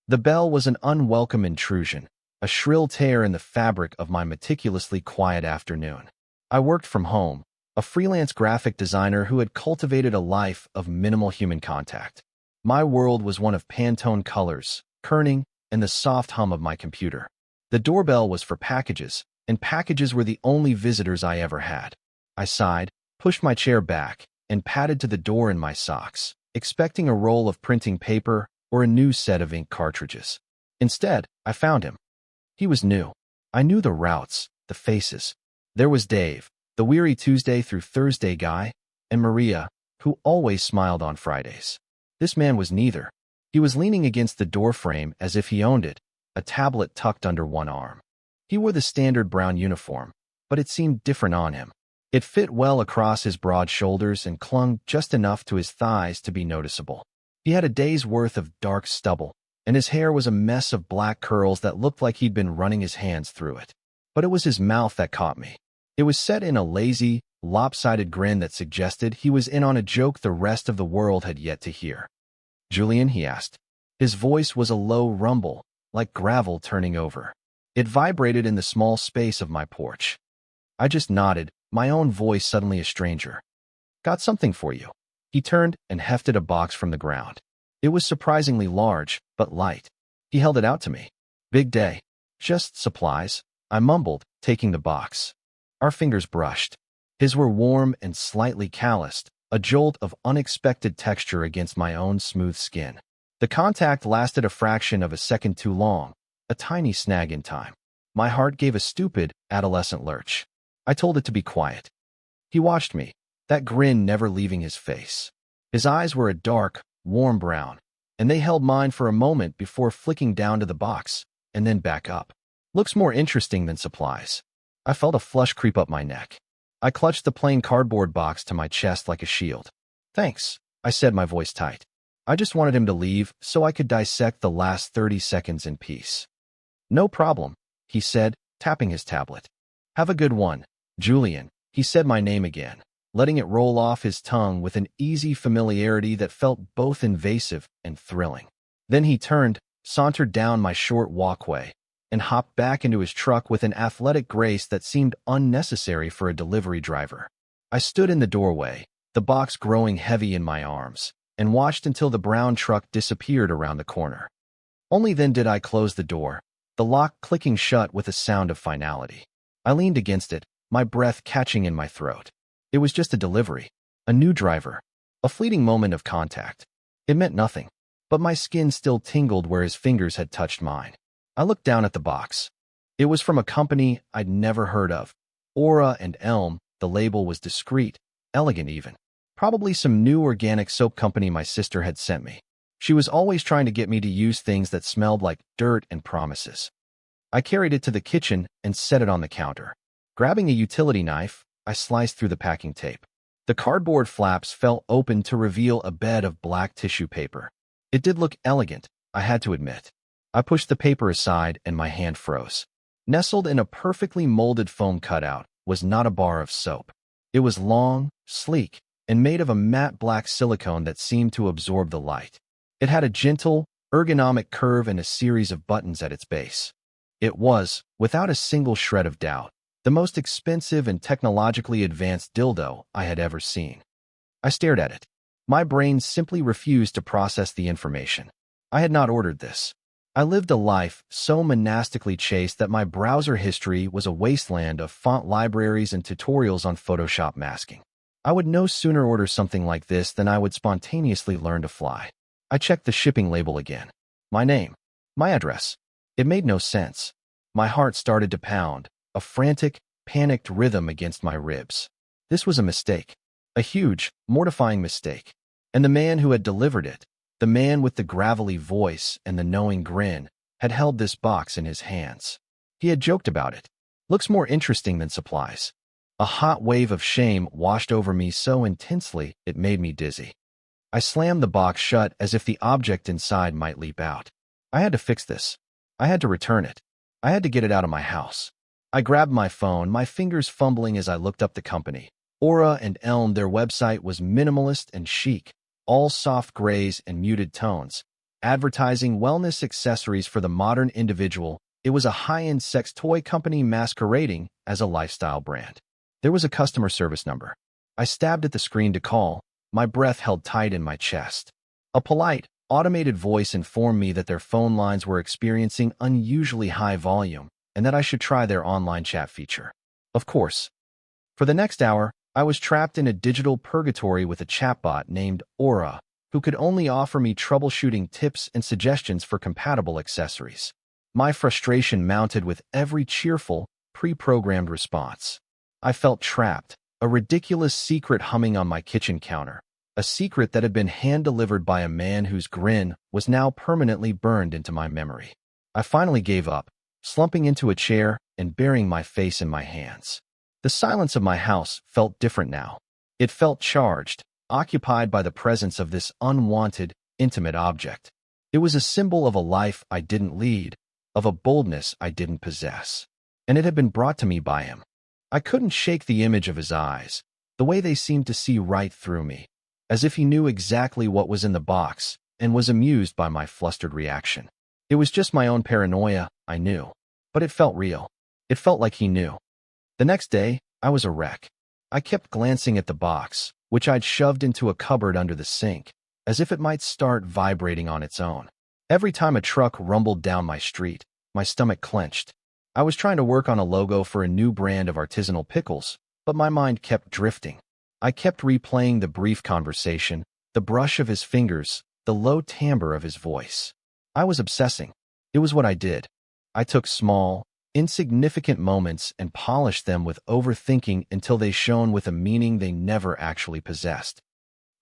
The bell was an unwelcome intrusion, a shrill tear in the fabric of my meticulously quiet afternoon. I worked from home, a freelance graphic designer who had cultivated a life of minimal human contact. My world was one of Pantone colors, kerning, and the soft hum of my computer. The doorbell was for packages, and packages were the only visitors I ever had. I sighed, pushed my chair back, and padded to the door in my socks, expecting a roll of printing paper or a new set of ink cartridges. Instead, I found him. He was new. I knew the routes, the faces. There was Dave, the weary Tuesday through Thursday guy, and Maria, who always smiled on Fridays. This man was neither. He was leaning against the doorframe as if he owned it, a tablet tucked under one arm. He wore the standard brown uniform, but it seemed different on him. It fit well across his broad shoulders and clung just enough to his thighs to be noticeable. He had a day's worth of dark stubble, and his hair was a mess of black curls that looked like he'd been running his hands through it. But it was his mouth that caught me. It was set in a lazy, lopsided grin that suggested he was in on a joke the rest of the world had yet to hear. "Julian?" he asked. His voice was a low rumble, like gravel turning over. It vibrated in the small space of my porch. I just nodded, my own voice suddenly a stranger. "Got something for you." He turned and hefted a box from the ground. It was surprisingly large, but light. He held it out to me. "Big day." "Just supplies," I mumbled, taking the box. Our fingers brushed. His were warm and slightly calloused, a jolt of unexpected texture against my own smooth skin. The contact lasted a fraction of a second too long, a tiny snag in time. My heart gave a stupid, adolescent lurch. I told it to be quiet. He watched me, that grin never leaving his face. His eyes were a dark, warm brown, and they held mine for a moment before flicking down to the box, and then back up. "Looks more interesting than supplies." I felt a flush creep up my neck. I clutched the plain cardboard box to my chest like a shield. "Thanks," I said, my voice tight. I just wanted him to leave so I could dissect the last 30 seconds in peace. "No problem," he said, tapping his tablet. "Have a good one, Julian." He said my name again, letting it roll off his tongue with an easy familiarity that felt both invasive and thrilling. Then he turned, sauntered down my short walkway, and hopped back into his truck with an athletic grace that seemed unnecessary for a delivery driver. I stood in the doorway, the box growing heavy in my arms, and watched until the brown truck disappeared around the corner. Only then did I close the door, the lock clicking shut with a sound of finality. I leaned against it, my breath catching in my throat. It was just a delivery, a new driver, a fleeting moment of contact. It meant nothing, but my skin still tingled where his fingers had touched mine. I looked down at the box. It was from a company I'd never heard of. Aura and Elm, the label was discreet, elegant even. Probably some new organic soap company my sister had sent me. She was always trying to get me to use things that smelled like dirt and promises. I carried it to the kitchen and set it on the counter. Grabbing a utility knife, I sliced through the packing tape. The cardboard flaps fell open to reveal a bed of black tissue paper. It did look elegant, I had to admit. I pushed the paper aside and my hand froze. Nestled in a perfectly molded foam cutout was not a bar of soap. It was long, sleek, and made of a matte black silicone that seemed to absorb the light. It had a gentle, ergonomic curve and a series of buttons at its base. It was, without a single shred of doubt, the most expensive and technologically advanced dildo I had ever seen. I stared at it. My brain simply refused to process the information. I had not ordered this. I lived a life so monastically chaste that my browser history was a wasteland of font libraries and tutorials on Photoshop masking. I would no sooner order something like this than I would spontaneously learn to fly. I checked the shipping label again. My name. My address. It made no sense. My heart started to pound, a frantic, panicked rhythm against my ribs. This was a mistake. A huge, mortifying mistake. And the man who had delivered it, the man with the gravelly voice and the knowing grin, had held this box in his hands. He had joked about it. "Looks more interesting than supplies." A hot wave of shame washed over me so intensely it made me dizzy. I slammed the box shut as if the object inside might leap out. I had to fix this. I had to return it. I had to get it out of my house. I grabbed my phone, my fingers fumbling as I looked up the company. Aura and Elm, their website was minimalist and chic, all soft grays and muted tones, advertising wellness accessories for the modern individual. It was a high-end sex toy company masquerading as a lifestyle brand. There was a customer service number. I stabbed at the screen to call, my breath held tight in my chest. A polite, automated voice informed me that their phone lines were experiencing unusually high volume and that I should try their online chat feature. Of course. For the next hour, I was trapped in a digital purgatory with a chatbot named Aura, who could only offer me troubleshooting tips and suggestions for compatible accessories. My frustration mounted with every cheerful, pre-programmed response. I felt trapped, a ridiculous secret humming on my kitchen counter, a secret that had been hand-delivered by a man whose grin was now permanently burned into my memory. I finally gave up, slumping into a chair and burying my face in my hands. The silence of my house felt different now. It felt charged, occupied by the presence of this unwanted, intimate object. It was a symbol of a life I didn't lead, of a boldness I didn't possess. And it had been brought to me by him. I couldn't shake the image of his eyes, the way they seemed to see right through me, as if he knew exactly what was in the box and was amused by my flustered reaction. It was just my own paranoia, I knew, but it felt real. It felt like he knew. The next day, I was a wreck. I kept glancing at the box, which I'd shoved into a cupboard under the sink, as if it might start vibrating on its own. Every time a truck rumbled down my street, my stomach clenched. I was trying to work on a logo for a new brand of artisanal pickles, but my mind kept drifting. I kept replaying the brief conversation, the brush of his fingers, the low timbre of his voice. I was obsessing. It was what I did. I took small, insignificant moments and polished them with overthinking until they shone with a meaning they never actually possessed.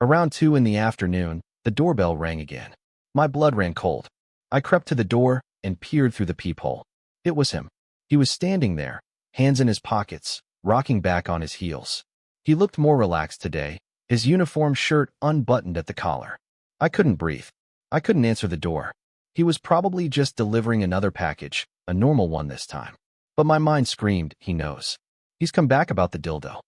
Around 2 in the afternoon, the doorbell rang again. My blood ran cold. I crept to the door and peered through the peephole. It was him. He was standing there, hands in his pockets, rocking back on his heels. He looked more relaxed today, his uniform shirt unbuttoned at the collar. I couldn't breathe. I couldn't answer the door. He was probably just delivering another package, a normal one this time. But my mind screamed, he knows. He's come back about the dildo.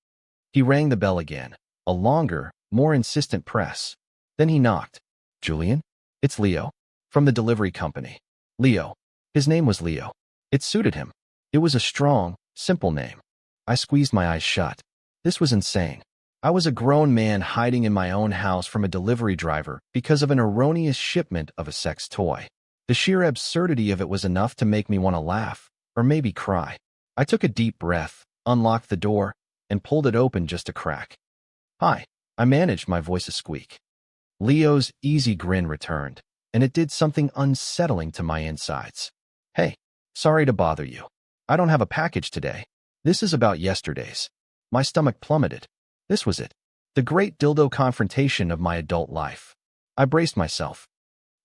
He rang the bell again, a longer, more insistent press. Then he knocked. Julian? It's Leo. From the delivery company. Leo. His name was Leo. It suited him. It was a strong, simple name. I squeezed my eyes shut. This was insane. I was a grown man hiding in my own house from a delivery driver because of an erroneous shipment of a sex toy. The sheer absurdity of it was enough to make me want to laugh, or maybe cry. I took a deep breath, unlocked the door, and pulled it open just a crack. Hi, I managed my voice a squeak. Leo's easy grin returned, and it did something unsettling to my insides. Hey, sorry to bother you. I don't have a package today. This is about yesterday's. My stomach plummeted. This was it. The great dildo confrontation of my adult life. I braced myself.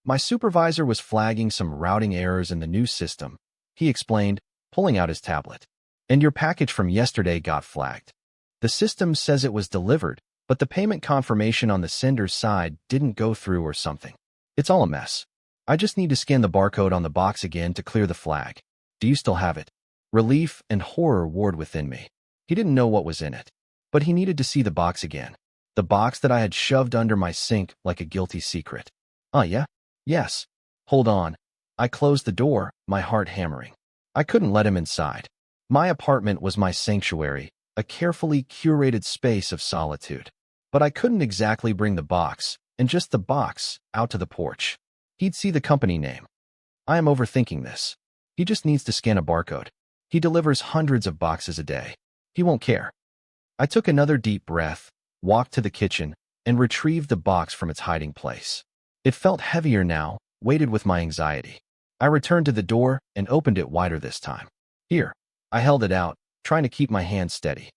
My supervisor was flagging some routing errors in the new system. He explained, pulling out his tablet. And your package from yesterday got flagged. The system says it was delivered, but the payment confirmation on the sender's side didn't go through or something. It's all a mess. I just need to scan the barcode on the box again to clear the flag. Do you still have it? Relief and horror warred within me. He didn't know what was in it, but he needed to see the box again. The box that I had shoved under my sink like a guilty secret. Yeah? Yes. Hold on. I closed the door, my heart hammering. I couldn't let him inside. My apartment was my sanctuary, a carefully curated space of solitude. But I couldn't exactly bring the box, and just the box, out to the porch. He'd see the company name. I am overthinking this. He just needs to scan a barcode. He delivers hundreds of boxes a day. He won't care. I took another deep breath, walked to the kitchen, and retrieved the box from its hiding place. It felt heavier now, weighted with my anxiety. I returned to the door and opened it wider this time. Here. I held it out, trying to keep my hand steady.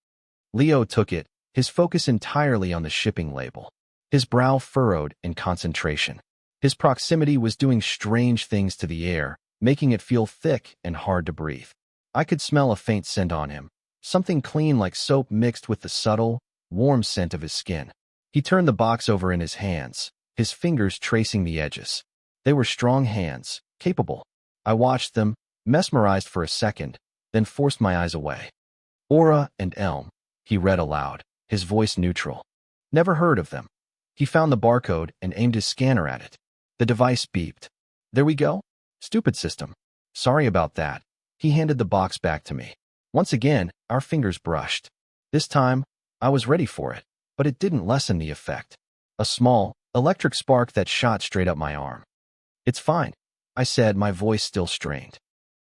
Leo took it, his focus entirely on the shipping label. His brow furrowed in concentration. His proximity was doing strange things to the air, making it feel thick and hard to breathe. I could smell a faint scent on him, something clean like soap mixed with the subtle, warm scent of his skin. He turned the box over in his hands, his fingers tracing the edges. They were strong hands, capable. I watched them, mesmerized for a second, then forced my eyes away. Aura and Elm, he read aloud, his voice neutral. Never heard of them. He found the barcode and aimed his scanner at it. The device beeped. There we go. Stupid system. Sorry about that. He handed the box back to me. Once again, our fingers brushed. This time, I was ready for it, but it didn't lessen the effect. A small, electric spark that shot straight up my arm. It's fine, I said, my voice still strained.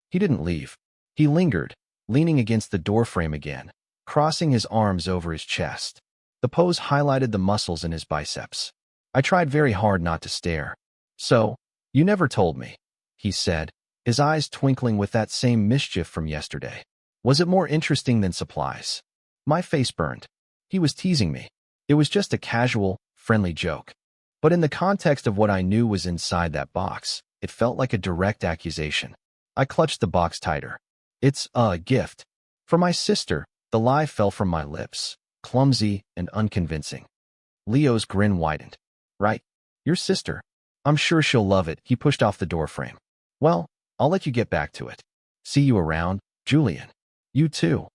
He didn't leave. He lingered, leaning against the doorframe again, crossing his arms over his chest. The pose highlighted the muscles in his biceps. I tried very hard not to stare. So, you never told me, he said, his eyes twinkling with that same mischief from yesterday. Was it more interesting than supplies? My face burned. He was teasing me. It was just a casual, friendly joke. But in the context of what I knew was inside that box, it felt like a direct accusation. I clutched the box tighter. It's a gift. For my sister. The lie fell from my lips, clumsy and unconvincing. Leo's grin widened. Right? Your sister. I'm sure she'll love it. He pushed off the doorframe. Well, I'll let you get back to it. See you around, Julian. You too.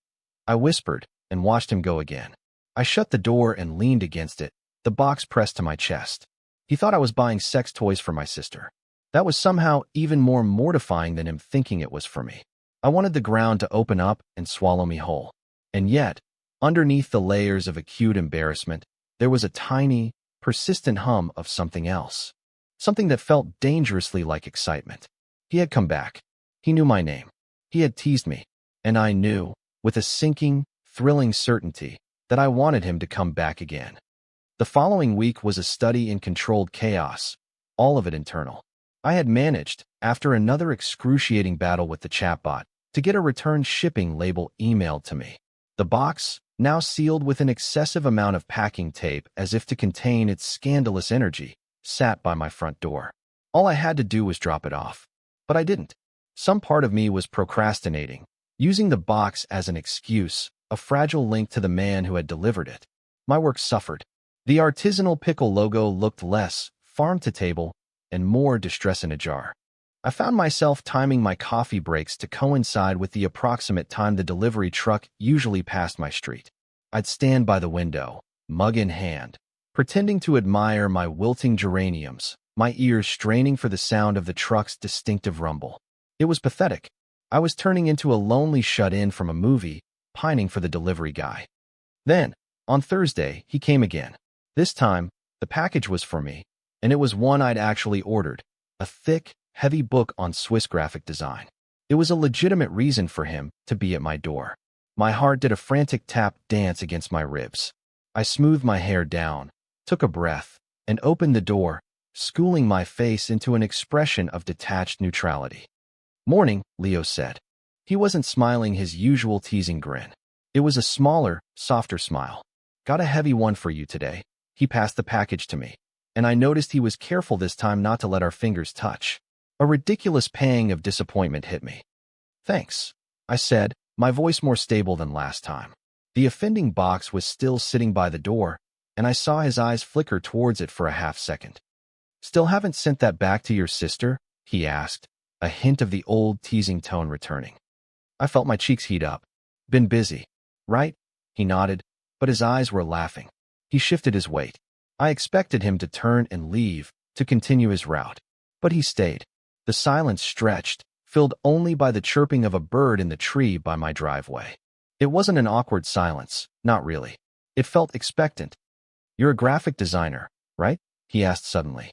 I whispered and watched him go again. I shut the door and leaned against it, the box pressed to my chest. He thought I was buying sex toys for my sister. That was somehow even more mortifying than him thinking it was for me. I wanted the ground to open up and swallow me whole. And yet, underneath the layers of acute embarrassment, there was a tiny, persistent hum of something else. Something that felt dangerously like excitement. He had come back. He knew my name. He had teased me. And I knew, with a sinking, thrilling certainty, that I wanted him to come back again. The following week was a study in controlled chaos, all of it internal. I had managed, after another excruciating battle with the chatbot, to get a return shipping label emailed to me. The box, now sealed with an excessive amount of packing tape as if to contain its scandalous energy, sat by my front door. All I had to do was drop it off. But I didn't. Some part of me was procrastinating, using the box as an excuse, a fragile link to the man who had delivered it. My work suffered. The artisanal pickle logo looked less farm-to-table and more distress in a jar. I found myself timing my coffee breaks to coincide with the approximate time the delivery truck usually passed my street. I'd stand by the window, mug in hand, pretending to admire my wilting geraniums, my ears straining for the sound of the truck's distinctive rumble. It was pathetic. I was turning into a lonely shut-in from a movie, pining for the delivery guy. Then, on Thursday, he came again. This time, the package was for me, and it was one I'd actually ordered, a thick, heavy book on Swiss graphic design. It was a legitimate reason for him to be at my door. My heart did a frantic tap dance against my ribs. I smoothed my hair down, took a breath, and opened the door, schooling my face into an expression of detached neutrality. Morning, Leo said. He wasn't smiling his usual teasing grin. It was a smaller, softer smile. Got a heavy one for you today. He passed the package to me, and I noticed he was careful this time not to let our fingers touch. A ridiculous pang of disappointment hit me. Thanks, I said, my voice more stable than last time. The offending box was still sitting by the door, and I saw his eyes flicker towards it for a half-second. Still haven't sent that back to your sister? He asked, a hint of the old teasing tone returning. I felt my cheeks heat up. Been busy, right? He nodded, but his eyes were laughing. He shifted his weight. I expected him to turn and leave, to continue his route. But he stayed. The silence stretched, filled only by the chirping of a bird in the tree by my driveway. It wasn't an awkward silence, not really. It felt expectant. You're a graphic designer, right? He asked suddenly.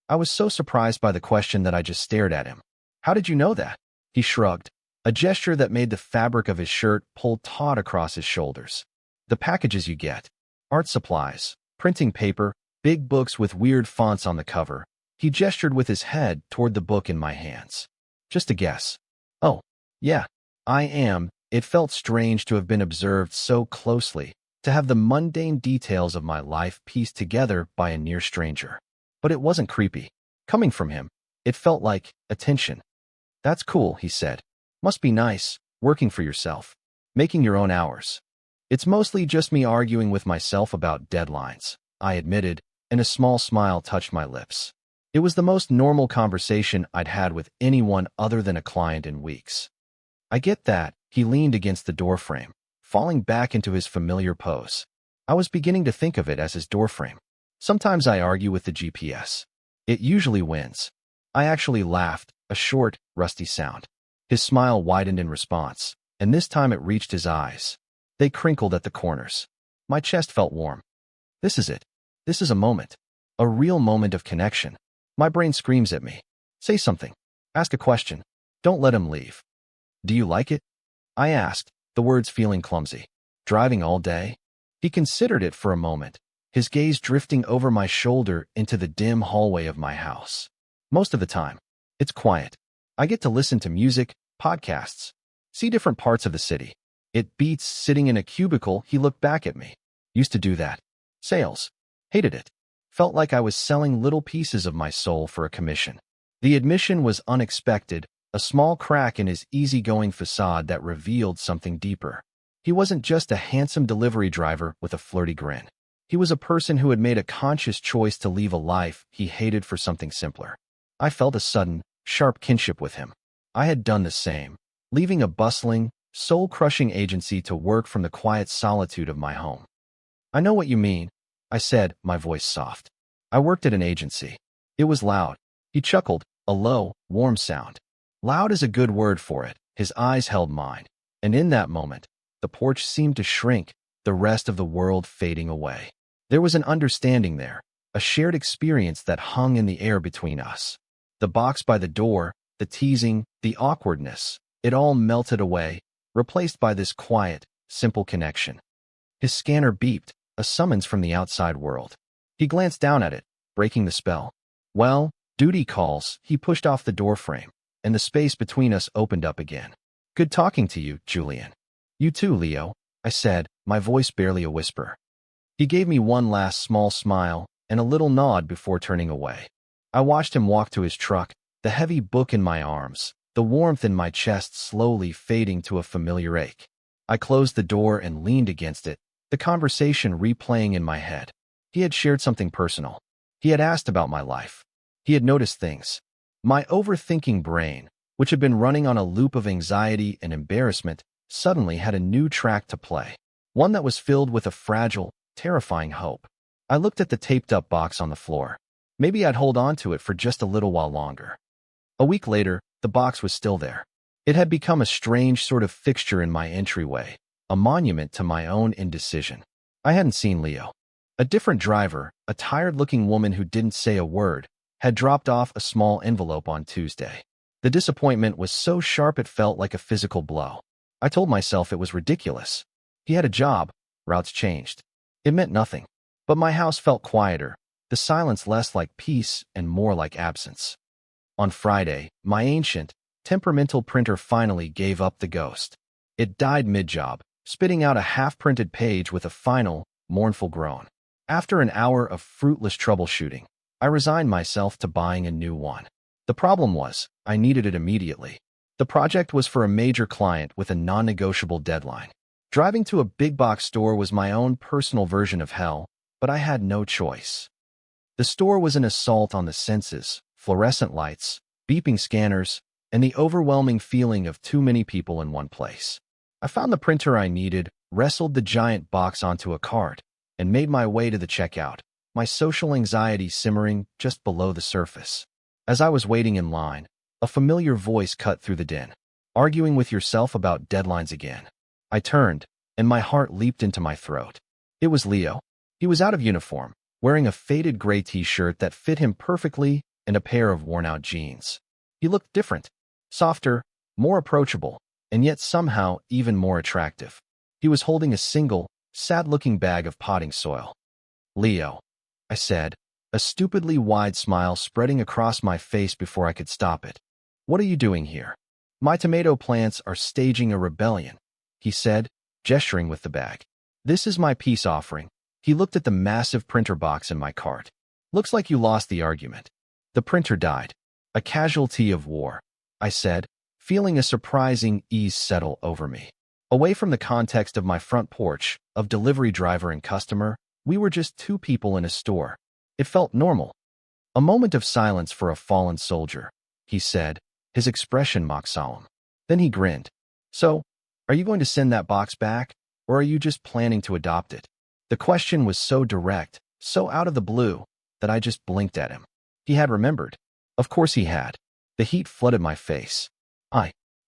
I was so surprised by the question that I just stared at him. How did you know that? He shrugged, a gesture that made the fabric of his shirt pull taut across his shoulders. The packages you get. Art supplies, printing paper, big books with weird fonts on the cover. He gestured with his head toward the book in my hands. Just a guess. Oh, yeah, I am. It felt strange to have been observed so closely, to have the mundane details of my life pieced together by a near stranger. But it wasn't creepy. Coming from him, it felt like attention. That's cool, he said. Must be nice, working for yourself, making your own hours. It's mostly just me arguing with myself about deadlines, I admitted, and a small smile touched my lips. It was the most normal conversation I'd had with anyone other than a client in weeks. I get that, he leaned against the doorframe, falling back into his familiar pose. I was beginning to think of it as his doorframe. Sometimes I argue with the GPS. It usually wins. I actually laughed, a short, rusty sound. His smile widened in response, and this time it reached his eyes. They crinkled at the corners. My chest felt warm. This is it. This is a moment. A real moment of connection. My brain screams at me. Say something. Ask a question. Don't let him leave. Do you like it? I asked, the words feeling clumsy. Driving all day? He considered it for a moment, his gaze drifting over my shoulder into the dim hallway of my house. Most of the time, it's quiet. I get to listen to music, podcasts, see different parts of the city. It beats sitting in a cubicle. He looked back at me. Used to do that. Sales. Hated it. Felt like I was selling little pieces of my soul for a commission. The admission was unexpected, a small crack in his easygoing facade that revealed something deeper. He wasn't just a handsome delivery driver with a flirty grin. He was a person who had made a conscious choice to leave a life he hated for something simpler. I felt a sudden, sharp kinship with him. I had done the same, leaving a bustling, soul-crushing agency to work from the quiet solitude of my home. I know what you mean, I said, my voice soft. I worked at an agency. It was loud. He chuckled, a low, warm sound. Loud is a good word for it. His eyes held mine. And in that moment, the porch seemed to shrink, the rest of the world fading away. There was an understanding there, a shared experience that hung in the air between us. The box by the door, the teasing, the awkwardness, it all melted away, replaced by this quiet, simple connection. His scanner beeped, a summons from the outside world. He glanced down at it, breaking the spell. Well, duty calls. He pushed off the doorframe, and the space between us opened up again. Good talking to you, Julian. You too, Leo, I said, my voice barely a whisper. He gave me one last small smile and a little nod before turning away. I watched him walk to his truck, the heavy book in my arms, the warmth in my chest slowly fading to a familiar ache. I closed the door and leaned against it, the conversation replaying in my head. He had shared something personal. He had asked about my life. He had noticed things. My overthinking brain, which had been running on a loop of anxiety and embarrassment, suddenly had a new track to play, one that was filled with a fragile, terrifying hope. I looked at the taped-up box on the floor. Maybe I'd hold on to it for just a little while longer. A week later, the box was still there. It had become a strange sort of fixture in my entryway, a monument to my own indecision. I hadn't seen Leo. A different driver, a tired-looking woman who didn't say a word, had dropped off a small envelope on Tuesday. The disappointment was so sharp it felt like a physical blow. I told myself it was ridiculous. He had a job, routes changed. It meant nothing. But my house felt quieter, the silence less like peace and more like absence. On Friday, my ancient, temperamental printer finally gave up the ghost. It died mid-job, spitting out a half-printed page with a final, mournful groan. After an hour of fruitless troubleshooting, I resigned myself to buying a new one. The problem was, I needed it immediately. The project was for a major client with a non-negotiable deadline. Driving to a big-box store was my own personal version of hell, but I had no choice. The store was an assault on the senses, fluorescent lights, beeping scanners, and the overwhelming feeling of too many people in one place. I found the printer I needed, wrestled the giant box onto a cart, and made my way to the checkout, my social anxiety simmering just below the surface. As I was waiting in line, a familiar voice cut through the din. Arguing with yourself about deadlines again. I turned, and my heart leaped into my throat. It was Leo. He was out of uniform, wearing a faded gray t-shirt that fit him perfectly and a pair of worn-out jeans. He looked different, softer, more approachable, and yet somehow even more attractive. He was holding a single, sad-looking bag of potting soil. Leo, I said, a stupidly wide smile spreading across my face before I could stop it. What are you doing here? My tomato plants are staging a rebellion, he said, gesturing with the bag. This is my peace offering. He looked at the massive printer box in my cart. Looks like you lost the argument. The printer died. A casualty of war, I said, feeling a surprising ease settle over me. Away from the context of my front porch, of delivery driver and customer, we were just two people in a store. It felt normal. A moment of silence for a fallen soldier, he said, his expression mock solemn. Then he grinned. So, are you going to send that box back, or are you just planning to adopt it? The question was so direct, so out of the blue, that I just blinked at him. He had remembered. Of course he had. The heat flooded my face.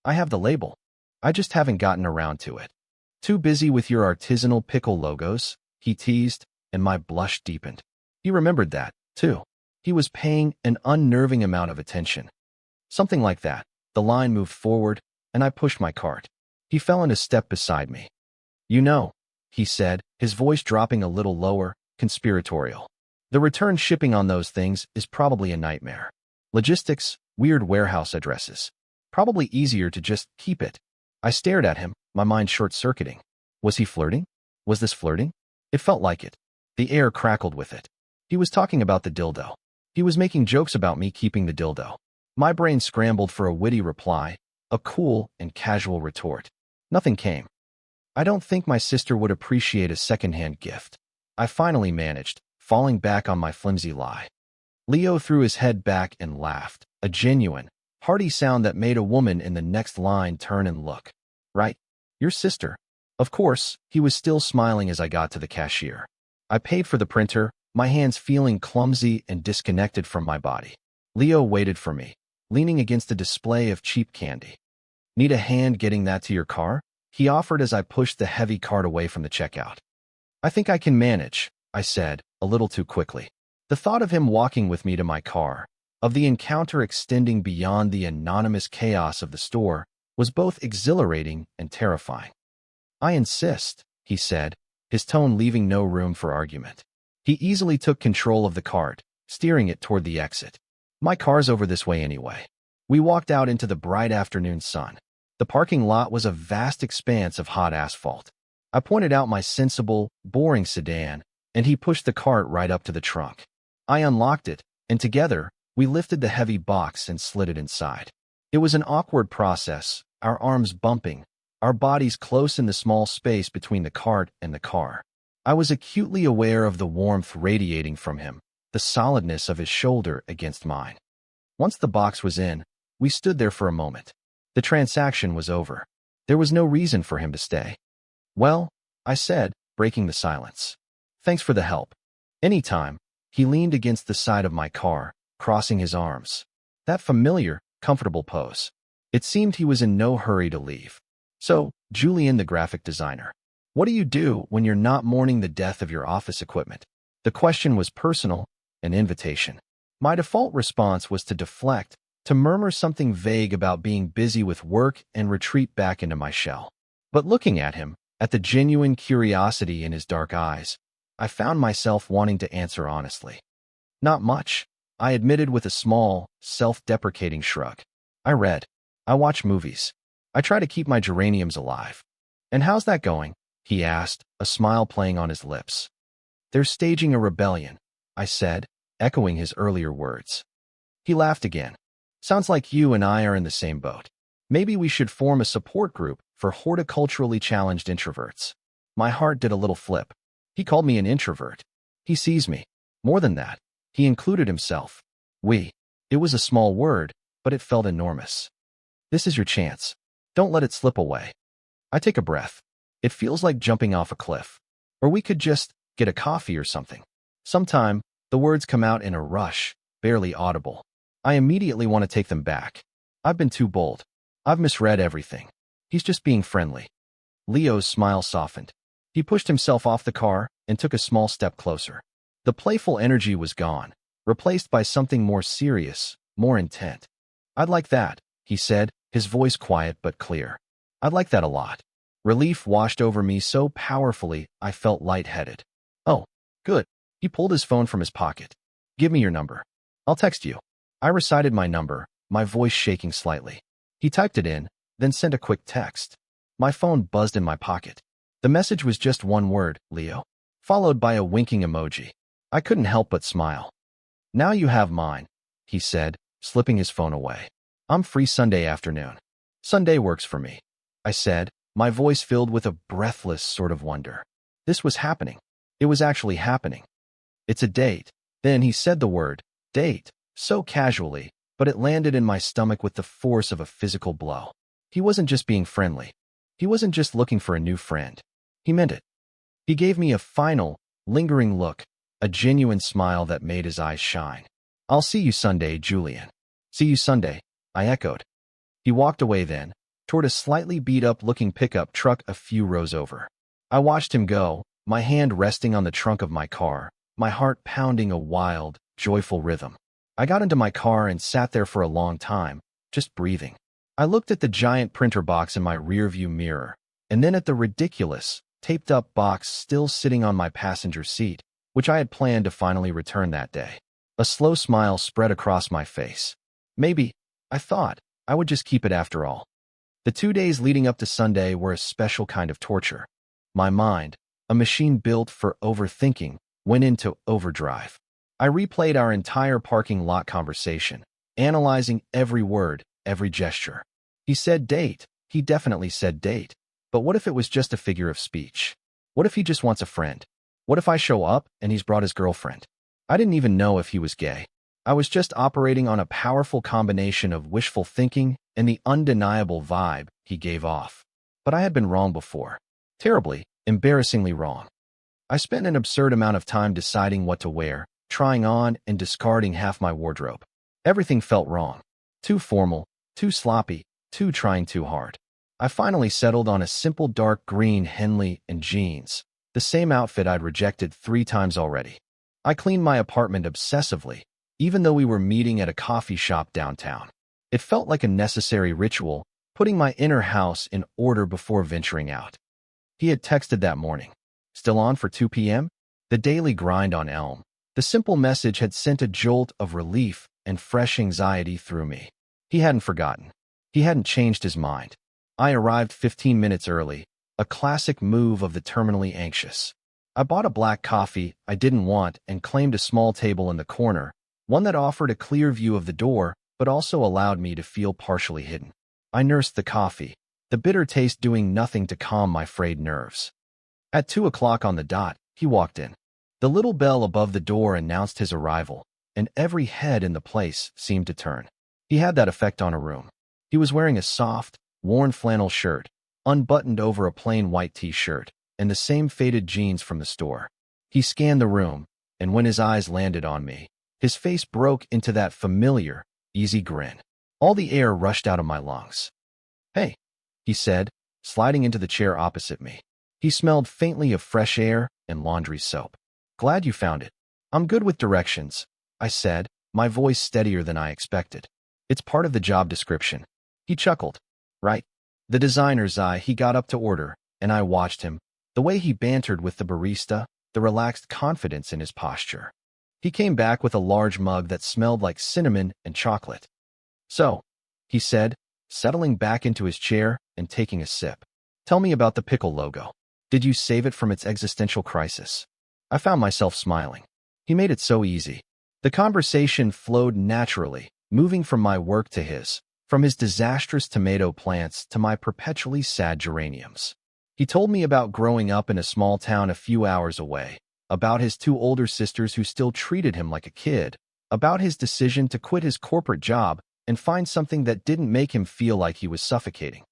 I have the label. I just haven't gotten around to it. Too busy with your artisanal pickle logos, he teased, and my blush deepened. He remembered that, too. He was paying an unnerving amount of attention. Something like that. The line moved forward, and I pushed my cart. He fell in a step beside me. You know, he said, his voice dropping a little lower, conspiratorial. The return shipping on those things is probably a nightmare. Logistics, weird warehouse addresses. Probably easier to just keep it. I stared at him, my mind short-circuiting. Was he flirting? Was this flirting? It felt like it. The air crackled with it. He was talking about the dildo. He was making jokes about me keeping the dildo. My brain scrambled for a witty reply, a cool and casual retort. Nothing came. I don't think my sister would appreciate a second-hand gift. I finally managed, falling back on my flimsy lie. Leo threw his head back and laughed, a genuine, hearty sound that made a woman in the next line turn and look. Right? Your sister. Of course, he was still smiling as I got to the cashier. I paid for the printer, my hands feeling clumsy and disconnected from my body. Leo waited for me, leaning against a display of cheap candy. Need a hand getting that to your car? He offered as I pushed the heavy cart away from the checkout. I think I can manage, I said, a little too quickly. The thought of him walking with me to my car, of the encounter extending beyond the anonymous chaos of the store, was both exhilarating and terrifying. I insist, he said, his tone leaving no room for argument. He easily took control of the cart, steering it toward the exit. My car's over this way anyway. We walked out into the bright afternoon sun. The parking lot was a vast expanse of hot asphalt. I pointed out my sensible, boring sedan, and he pushed the cart right up to the trunk. I unlocked it, and together, we lifted the heavy box and slid it inside. It was an awkward process, our arms bumping, our bodies close in the small space between the cart and the car. I was acutely aware of the warmth radiating from him, the solidness of his shoulder against mine. Once the box was in, we stood there for a moment. The transaction was over. There was no reason for him to stay. Well, I said, breaking the silence. Thanks for the help. Anytime. He leaned against the side of my car, crossing his arms. That familiar, comfortable pose. It seemed he was in no hurry to leave. So, Julian, the graphic designer, what do you do when you're not mourning the death of your office equipment? The question was personal, an invitation. My default response was to deflect, to murmur something vague about being busy with work and retreat back into my shell. But looking at him, at the genuine curiosity in his dark eyes, I found myself wanting to answer honestly. Not much, I admitted with a small, self-deprecating shrug. I read. I watch movies. I try to keep my geraniums alive. And how's that going? He asked, a smile playing on his lips. They're staging a rebellion, I said, echoing his earlier words. He laughed again. Sounds like you and I are in the same boat. Maybe we should form a support group for horticulturally challenged introverts. My heart did a little flip. He called me an introvert. He sees me. More than that, he included himself. We. It was a small word, but it felt enormous. This is your chance. Don't let it slip away. I take a breath. It feels like jumping off a cliff. Or we could just get a coffee or something. Sometime, the words come out in a rush, barely audible. I immediately want to take them back. I've been too bold. I've misread everything. He's just being friendly. Leo's smile softened. He pushed himself off the car and took a small step closer. The playful energy was gone, replaced by something more serious, more intent. I'd like that, he said, his voice quiet but clear. I'd like that a lot. Relief washed over me so powerfully I felt lightheaded. Oh, good. He pulled his phone from his pocket. Give me your number. I'll text you. I recited my number, my voice shaking slightly. He typed it in, then sent a quick text. My phone buzzed in my pocket. The message was just one word, Leo, followed by a winking emoji. I couldn't help but smile. Now you have mine, he said, slipping his phone away. I'm free Sunday afternoon. Sunday works for me, I said, my voice filled with a breathless sort of wonder. This was happening. It was actually happening. It's a date. Then he said the word, date, so casually, but it landed in my stomach with the force of a physical blow. He wasn't just being friendly. He wasn't just looking for a new friend. He meant it. He gave me a final, lingering look, a genuine smile that made his eyes shine. I'll see you Sunday, Julian. See you Sunday, I echoed. He walked away then, toward a slightly beat-up-looking pickup truck a few rows over. I watched him go, my hand resting on the trunk of my car, my heart pounding a wild, joyful rhythm. I got into my car and sat there for a long time, just breathing. I looked at the giant printer box in my rearview mirror, and then at the ridiculous, taped-up box still sitting on my passenger seat, which I had planned to finally return that day. A slow smile spread across my face. Maybe, I thought, I would just keep it after all. The 2 days leading up to Sunday were a special kind of torture. My mind, a machine built for overthinking, went into overdrive. I replayed our entire parking lot conversation, analyzing every word, every gesture. He said date. He definitely said date. But what if it was just a figure of speech? What if he just wants a friend? What if I show up and he's brought his girlfriend? I didn't even know if he was gay. I was just operating on a powerful combination of wishful thinking and the undeniable vibe he gave off. But I had been wrong before. Terribly, embarrassingly wrong. I spent an absurd amount of time deciding what to wear, trying on and discarding half my wardrobe. Everything felt wrong. Too formal, too sloppy, trying too hard. I finally settled on a simple dark green Henley and jeans, the same outfit I'd rejected 3 times already. I cleaned my apartment obsessively, even though we were meeting at a coffee shop downtown. It felt like a necessary ritual, putting my inner house in order before venturing out. He had texted that morning. Still on for 2 p.m.? The daily grind on Elm. The simple message had sent a jolt of relief and fresh anxiety through me. He hadn't forgotten. He hadn't changed his mind. I arrived 15 minutes early, a classic move of the terminally anxious. I bought a black coffee I didn't want and claimed a small table in the corner, one that offered a clear view of the door but also allowed me to feel partially hidden. I nursed the coffee, the bitter taste doing nothing to calm my frayed nerves. At 2 o'clock on the dot, he walked in. The little bell above the door announced his arrival, and every head in the place seemed to turn. He had that effect on a room. He was wearing a soft, worn flannel shirt, unbuttoned over a plain white t-shirt, and the same faded jeans from the store. He scanned the room, and when his eyes landed on me, his face broke into that familiar, easy grin. All the air rushed out of my lungs. "Hey," he said, sliding into the chair opposite me. He smelled faintly of fresh air and laundry soap. "Glad you found it." "I'm good with directions," I said, my voice steadier than I expected. "It's part of the job description." He chuckled. "Right." The designer's eye. He got up to order, and I watched him. The way he bantered with the barista, the relaxed confidence in his posture. He came back with a large mug that smelled like cinnamon and chocolate. "So," he said, settling back into his chair and taking a sip. "Tell me about the pickle logo. Did you save it from its existential crisis?" I found myself smiling. He made it so easy. The conversation flowed naturally, moving from my work to his, from his disastrous tomato plants to my perpetually sad geraniums. He told me about growing up in a small town a few hours away, about his 2 older sisters who still treated him like a kid, about his decision to quit his corporate job and find something that didn't make him feel like he was suffocating.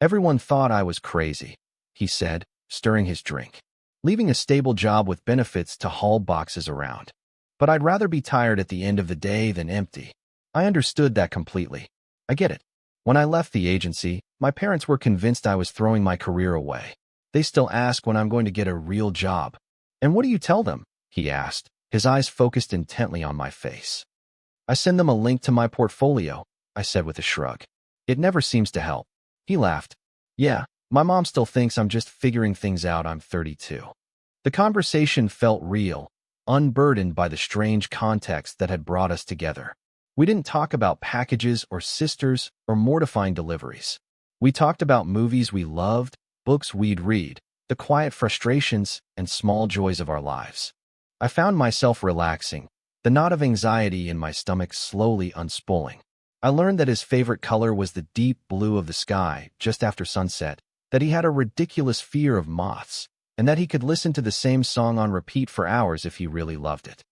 "Everyone thought I was crazy," he said, stirring his drink. "Leaving a stable job with benefits to haul boxes around. But I'd rather be tired at the end of the day than empty." I understood that completely. I get it. When I left the agency, my parents were convinced I was throwing my career away. They still ask when I'm going to get a real job. "And what do you tell them?" he asked, his eyes focused intently on my face. "I send them a link to my portfolio," I said with a shrug. "It never seems to help." He laughed. "Yeah, my mom still thinks I'm just figuring things out. I'm 32. The conversation felt real, unburdened by the strange context that had brought us together. We didn't talk about packages or sisters or mortifying deliveries. We talked about movies we loved, books we'd read, the quiet frustrations and small joys of our lives. I found myself relaxing, the knot of anxiety in my stomach slowly unspooling. I learned that his favorite color was the deep blue of the sky just after sunset, that he had a ridiculous fear of moths, and that he could listen to the same song on repeat for hours if he really loved it.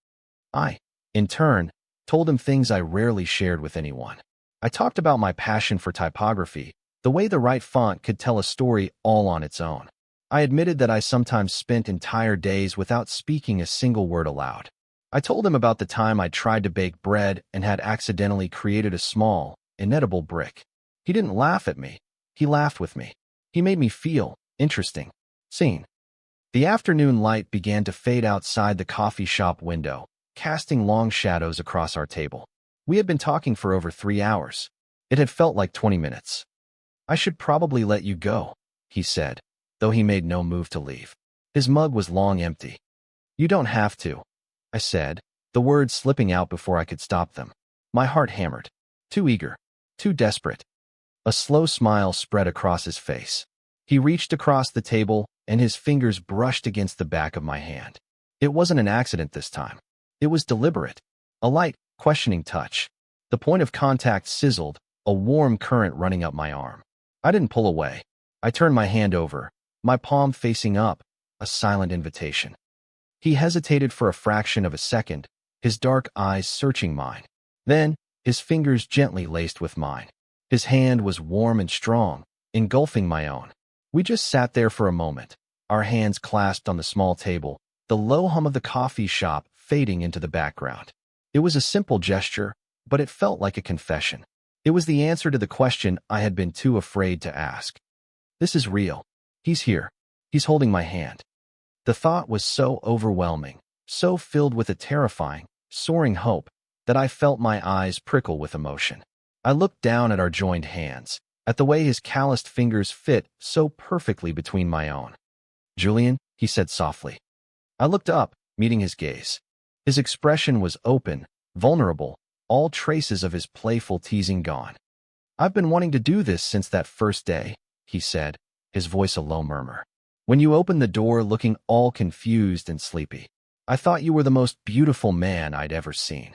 I, in turn, told him things I rarely shared with anyone. I talked about my passion for typography, the way the right font could tell a story all on its own. I admitted that I sometimes spent entire days without speaking a single word aloud. I told him about the time I tried to bake bread and had accidentally created a small, inedible brick. He didn't laugh at me. He laughed with me. He made me feel interesting, seen. The afternoon light began to fade outside the coffee shop window, casting long shadows across our table. We had been talking for over 3 hours. It had felt like 20 minutes. I should probably let you go, he said, though he made no move to leave. His mug was long empty. You don't have to, I said, the words slipping out before I could stop them. My heart hammered. Too eager. Too desperate. A slow smile spread across his face. He reached across the table, and his fingers brushed against the back of my hand. It wasn't an accident this time. It was deliberate. A light, questioning touch. The point of contact sizzled, a warm current running up my arm. I didn't pull away. I turned my hand over, my palm facing up, a silent invitation. He hesitated for a fraction of a second, his dark eyes searching mine. Then, his fingers gently laced with mine. His hand was warm and strong, engulfing my own. We just sat there for a moment, our hands clasped on the small table, the low hum of the coffee shop fading into the background. It was a simple gesture, but it felt like a confession. It was the answer to the question I had been too afraid to ask. This is real. He's here. He's holding my hand. The thought was so overwhelming, so filled with a terrifying, soaring hope, that I felt my eyes prickle with emotion. I looked down at our joined hands, at the way his calloused fingers fit so perfectly between my own. Julian, he said softly. I looked up, meeting his gaze. His expression was open, vulnerable, all traces of his playful teasing gone. I've been wanting to do this since that first day, he said, his voice a low murmur. When you opened the door looking all confused and sleepy, I thought you were the most beautiful man I'd ever seen.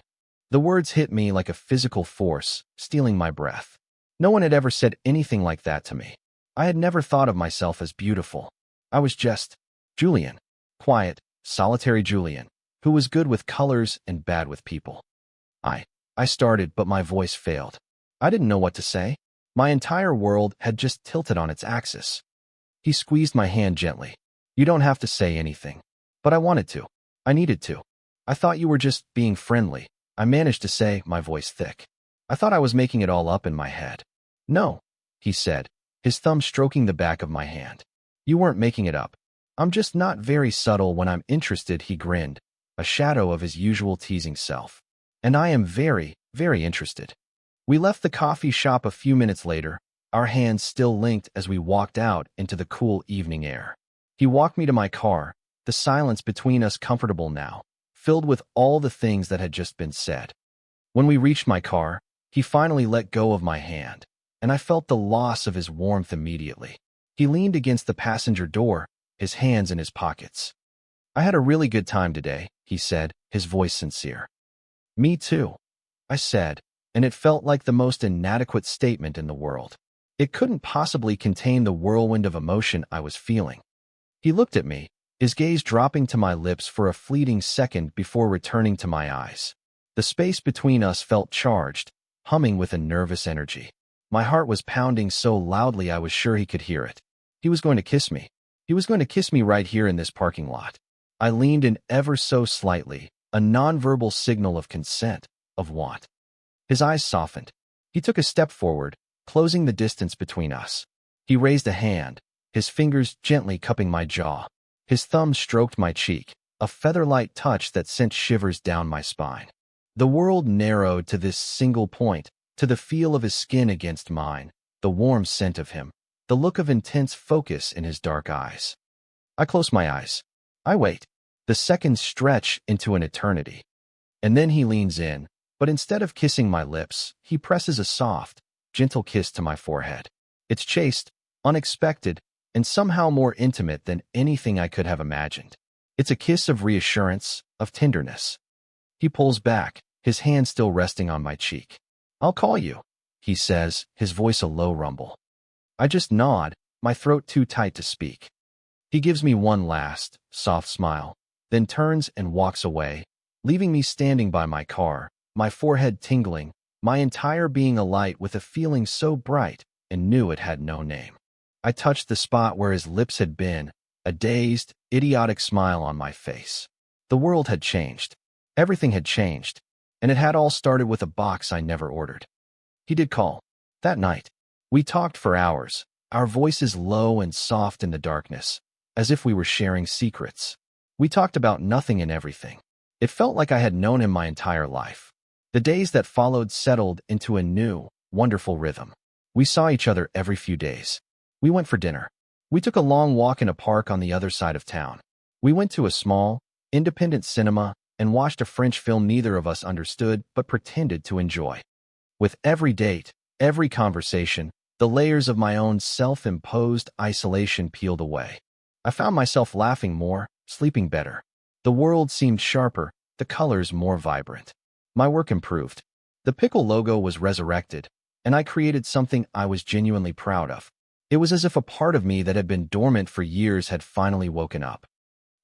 The words hit me like a physical force, stealing my breath. No one had ever said anything like that to me. I had never thought of myself as beautiful. I was just Julian, quiet, solitary Julian, who was good with colors and bad with people. I started, but my voice failed. I didn't know what to say. My entire world had just tilted on its axis. He squeezed my hand gently. You don't have to say anything. But I wanted to. I needed to. I thought you were just being friendly, I managed to say, my voice thick. I thought I was making it all up in my head. No, he said, his thumb stroking the back of my hand. You weren't making it up. I'm just not very subtle when I'm interested, he grinned, a shadow of his usual teasing self. And I am very, very interested. We left the coffee shop a few minutes later, our hands still linked as we walked out into the cool evening air. He walked me to my car, the silence between us comfortable now, filled with all the things that had just been said. When we reached my car, he finally let go of my hand, and I felt the loss of his warmth immediately. He leaned against the passenger door, his hands in his pockets. I had a really good time today, he said, his voice sincere. Me too, I said, and it felt like the most inadequate statement in the world. It couldn't possibly contain the whirlwind of emotion I was feeling. He looked at me, his gaze dropping to my lips for a fleeting second before returning to my eyes. The space between us felt charged, humming with a nervous energy. My heart was pounding so loudly I was sure he could hear it. He was going to kiss me. He was going to kiss me right here in this parking lot. I leaned in ever so slightly, a nonverbal signal of consent, of want. His eyes softened. He took a step forward, closing the distance between us. He raised a hand, his fingers gently cupping my jaw. His thumb stroked my cheek, a feather-light touch that sent shivers down my spine. The world narrowed to this single point, to the feel of his skin against mine, the warm scent of him, the look of intense focus in his dark eyes. I close my eyes. I wait. The seconds stretch into an eternity. And then he leans in, but instead of kissing my lips, he presses a soft, gentle kiss to my forehead. It's chaste, unexpected, and somehow more intimate than anything I could have imagined. It's a kiss of reassurance, of tenderness. He pulls back, his hand still resting on my cheek. I'll call you, he says, his voice a low rumble. I just nod, my throat too tight to speak. He gives me one last, soft smile, then turns and walks away, leaving me standing by my car, my forehead tingling, my entire being alight with a feeling so bright and new it had no name. I touched the spot where his lips had been, a dazed, idiotic smile on my face. The world had changed. Everything had changed, and it had all started with a box I never ordered. He did call. That night, we talked for hours, our voices low and soft in the darkness, as if we were sharing secrets. We talked about nothing and everything. It felt like I had known him my entire life. The days that followed settled into a new, wonderful rhythm. We saw each other every few days. We went for dinner. We took a long walk in a park on the other side of town. We went to a small, independent cinema and watched a French film neither of us understood but pretended to enjoy. With every date, every conversation, the layers of my own self-imposed isolation peeled away. I found myself laughing more, sleeping better. The world seemed sharper, the colors more vibrant. My work improved. The pickle logo was resurrected, and I created something I was genuinely proud of. It was as if a part of me that had been dormant for years had finally woken up.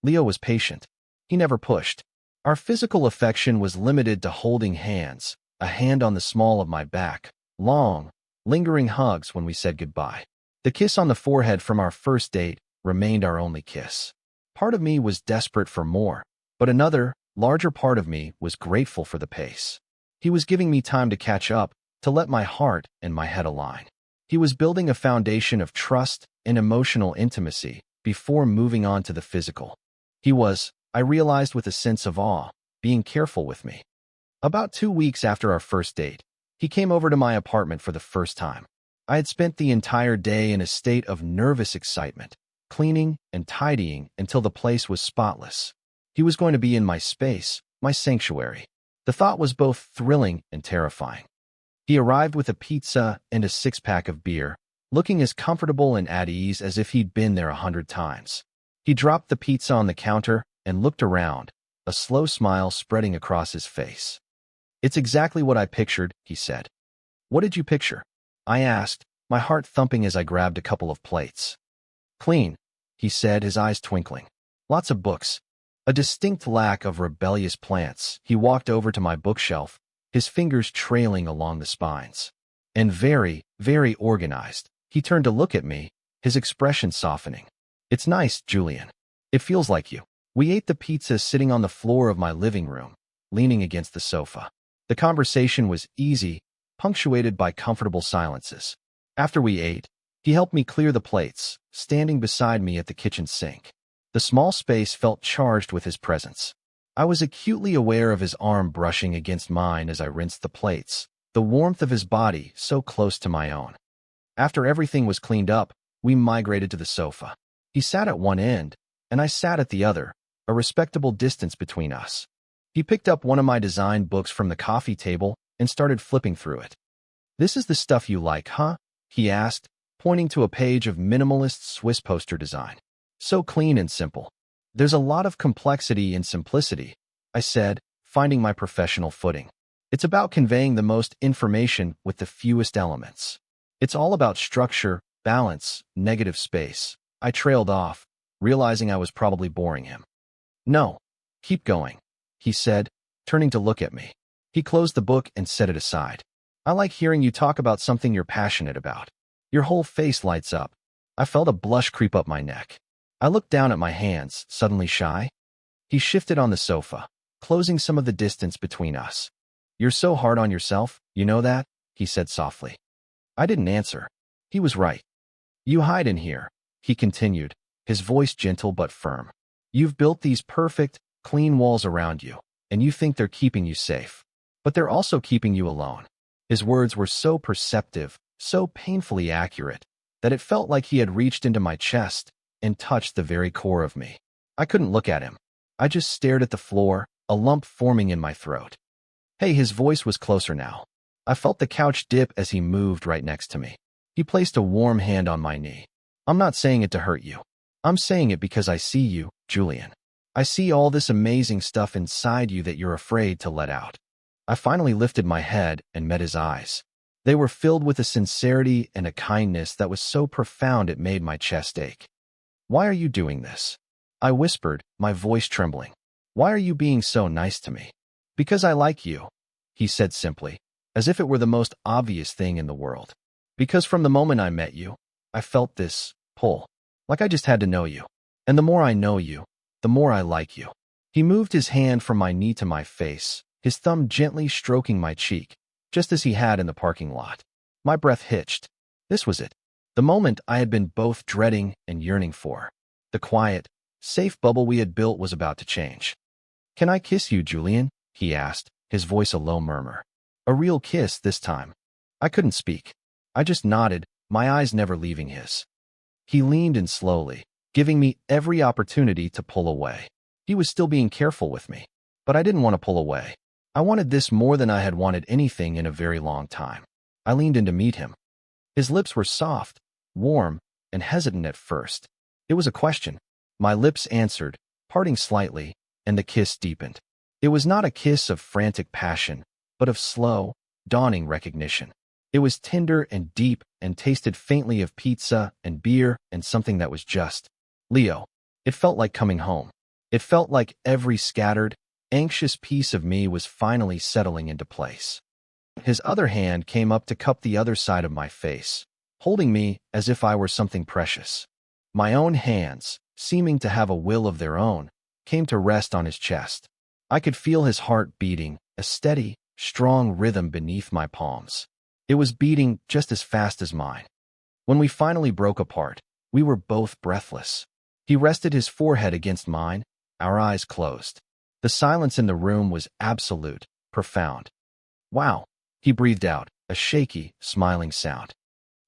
Leo was patient. He never pushed. Our physical affection was limited to holding hands, a hand on the small of my back, long, lingering hugs when we said goodbye. The kiss on the forehead from our first date remained our only kiss. Part of me was desperate for more, but another, larger part of me was grateful for the pace. He was giving me time to catch up, to let my heart and my head align. He was building a foundation of trust and emotional intimacy before moving on to the physical. He was, I realized with a sense of awe, being careful with me. About 2 weeks after our first date, he came over to my apartment for the first time. I had spent the entire day in a state of nervous excitement, cleaning and tidying until the place was spotless. He was going to be in my space, my sanctuary. The thought was both thrilling and terrifying. He arrived with a pizza and a 6-pack of beer, looking as comfortable and at ease as if he'd been there 100 times. He dropped the pizza on the counter and looked around, a slow smile spreading across his face. "It's exactly what I pictured," he said. "What did you picture?" I asked, my heart thumping as I grabbed a couple of plates. "Clean," he said, his eyes twinkling. "Lots of books. A distinct lack of rebellious plants." He walked over to my bookshelf, his fingers trailing along the spines. "And very, very organized." He turned to look at me, his expression softening. "It's nice, Julian. It feels like you." We ate the pizza sitting on the floor of my living room, leaning against the sofa. The conversation was easy, punctuated by comfortable silences. After we ate, he helped me clear the plates, standing beside me at the kitchen sink. The small space felt charged with his presence. I was acutely aware of his arm brushing against mine as I rinsed the plates, the warmth of his body so close to my own. After everything was cleaned up, we migrated to the sofa. He sat at one end, and I sat at the other, a respectable distance between us. He picked up one of my design books from the coffee table and started flipping through it. "This is the stuff you like, huh?" he asked, pointing to a page of minimalist Swiss poster design. "So clean and simple." "There's a lot of complexity in simplicity," I said, finding my professional footing. "It's about conveying the most information with the fewest elements. It's all about structure, balance, negative space." I trailed off, realizing I was probably boring him. "No, keep going," he said, turning to look at me. He closed the book and set it aside. "I like hearing you talk about something you're passionate about. Your whole face lights up." I felt a blush creep up my neck. I looked down at my hands, suddenly shy. He shifted on the sofa, closing some of the distance between us. "You're so hard on yourself, you know that?" he said softly. I didn't answer. He was right. "You hide in here," he continued, his voice gentle but firm. "You've built these perfect, clean walls around you, and you think they're keeping you safe. But they're also keeping you alone." His words were so perceptive, so painfully accurate, that it felt like he had reached into my chest and touched the very core of me. I couldn't look at him. I just stared at the floor, a lump forming in my throat. "Hey," his voice was closer now. I felt the couch dip as he moved right next to me. He placed a warm hand on my knee. "I'm not saying it to hurt you. I'm saying it because I see you, Julian. I see all this amazing stuff inside you that you're afraid to let out." I finally lifted my head and met his eyes. They were filled with a sincerity and a kindness that was so profound it made my chest ache. "Why are you doing this?" I whispered, my voice trembling. "Why are you being so nice to me?" "Because I like you," he said simply, as if it were the most obvious thing in the world. "Because from the moment I met you, I felt this pull, like I just had to know you. And the more I know you, the more I like you." He moved his hand from my knee to my face, his thumb gently stroking my cheek, just as he had in the parking lot. My breath hitched. This was it. The moment I had been both dreading and yearning for. The quiet, safe bubble we had built was about to change. "Can I kiss you, Julian?" he asked, his voice a low murmur. A real kiss this time. I couldn't speak. I just nodded, my eyes never leaving his. He leaned in slowly, giving me every opportunity to pull away. He was still being careful with me, but I didn't want to pull away. I wanted this more than I had wanted anything in a very long time. I leaned in to meet him. His lips were soft, warm, and hesitant at first. It was a question. My lips answered, parting slightly, and the kiss deepened. It was not a kiss of frantic passion, but of slow, dawning recognition. It was tender and deep and tasted faintly of pizza and beer and something that was just Leo. It felt like coming home. It felt like every scattered, anxious piece of me was finally settling into place. His other hand came up to cup the other side of my face, holding me as if I were something precious. My own hands, seeming to have a will of their own, came to rest on his chest. I could feel his heart beating, a steady, strong rhythm beneath my palms. It was beating just as fast as mine. When we finally broke apart, we were both breathless. He rested his forehead against mine, our eyes closed. The silence in the room was absolute, profound. "Wow," he breathed out, a shaky, smiling sound.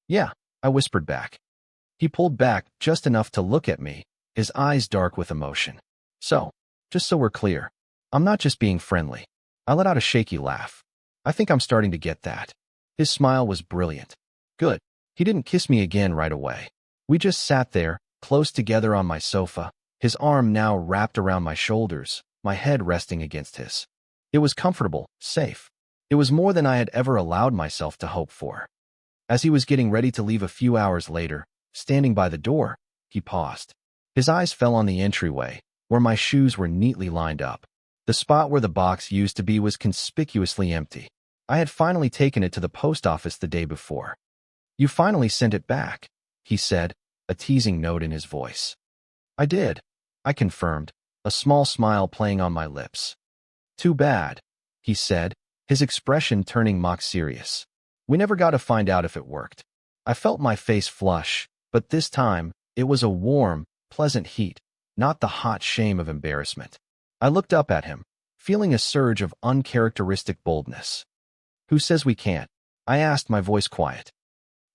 "Yeah," I whispered back. He pulled back just enough to look at me, his eyes dark with emotion. "So, just so we're clear, I'm not just being friendly." I let out a shaky laugh. "I think I'm starting to get that." His smile was brilliant. "Good." He didn't kiss me again right away. We just sat there, close together on my sofa, his arm now wrapped around my shoulders, my head resting against his. It was comfortable, safe. It was more than I had ever allowed myself to hope for. As he was getting ready to leave a few hours later, standing by the door, he paused. His eyes fell on the entryway, where my shoes were neatly lined up. The spot where the box used to be was conspicuously empty. I had finally taken it to the post office the day before. "You finally sent it back," he said, a teasing note in his voice. "I did," I confirmed, a small smile playing on my lips. "Too bad," he said, his expression turning mock serious. "We never got to find out if it worked." I felt my face flush, but this time, it was a warm, pleasant heat, not the hot shame of embarrassment. I looked up at him, feeling a surge of uncharacteristic boldness. "Who says we can't?" I asked, my voice quiet.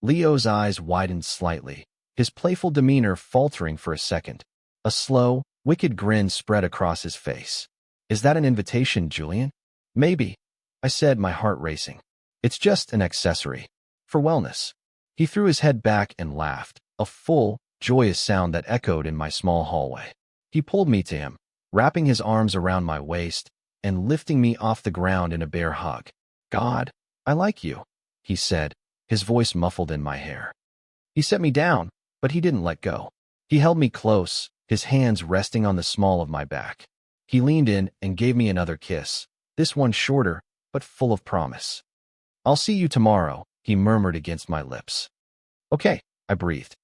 Leo's eyes widened slightly, his playful demeanor faltering for a second. A slow, wicked grin spread across his face. "Is that an invitation, Julian?" "Maybe," I said, my heart racing. "It's just an accessory. For wellness." He threw his head back and laughed, a full, joyous sound that echoed in my small hallway. He pulled me to him, wrapping his arms around my waist and lifting me off the ground in a bear hug. "God, I like you," he said, his voice muffled in my hair. He set me down, but he didn't let go. He held me close, his hands resting on the small of my back. He leaned in and gave me another kiss, this one shorter, but full of promise. "I'll see you tomorrow," he murmured against my lips. "Okay," I breathed.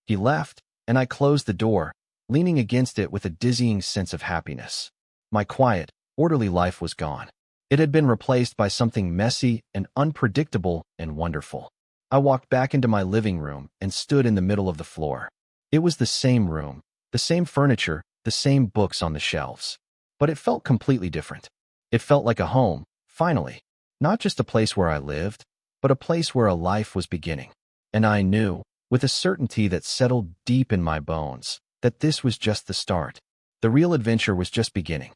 He left, and I closed the door, leaning against it with a dizzying sense of happiness. My quiet, orderly life was gone. It had been replaced by something messy and unpredictable and wonderful. I walked back into my living room and stood in the middle of the floor. It was the same room, the same furniture, the same books on the shelves. But it felt completely different. It felt like a home, finally. Not just a place where I lived, but a place where a life was beginning. And I knew, with a certainty that settled deep in my bones, that this was just the start. The real adventure was just beginning.